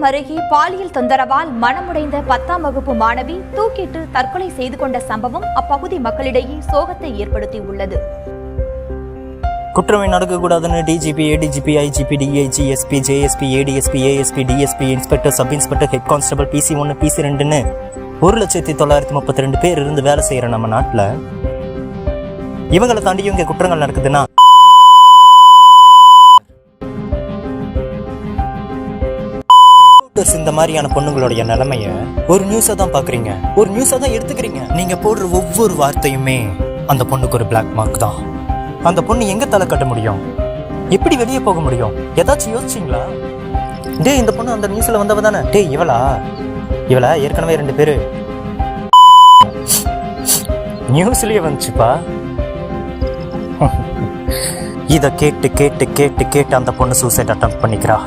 தாம்பரம் அருகே பாலியல் தொந்தரவால் மனமுடைந்த 10ஆம் வகுப்பு மாணவி தூக்கிட்டு தற்கொலை செய்து கொண்ட சம்பவம் அப்பகுதி மக்களிடையே சோகத்தை ஏற்படுத்தியுள்ளது. குற்றமே நடக்கக்கூடாதுன்னு DGP, ADGP, IGP, DIG, SP, JSP, ADSP, ASP, DSP, inspector, sub inspector, head constable, PC1, PC2ன்னு 1,932 பேர் இருந்து வேலை செய்யற நம்ம நாட்டில் இவங்களை தாண்டி இவங்க குற்றங்கள் நடக்குதுன்னா இந்த மாதிரியான பொண்ணுங்களுடைய நிலைமைய ஒரு நியூஸா தான் பாக்குறீங்க, ஒரு நியூஸா தான் எடுத்துக்கிறீங்க. நீங்க போடுற ஒவ்வொரு வார்த்தையுமே அந்த பொண்ணுக்கு ஒரு பிளாக் மார்க் தான். அந்த பொண்ணு எங்க தலை கட்ட முடியும், எப்படி வெளியே போக முடியும்? ஏதாச்சும் யோசிச்சிங்களா? இந்த பொண்ணு அந்த நியூஸ்ல வந்தவ தானே. இவளா ஏற்கனவே 2 பேரு நியூஸ்லயே வந்துச்சுப்பா. இத கேட்டு கேட்டு கேட்டு கேட்டு அந்த பொண்ணு சூசைட் அட்டெம்ப்ட் பண்ணிக்கிறா.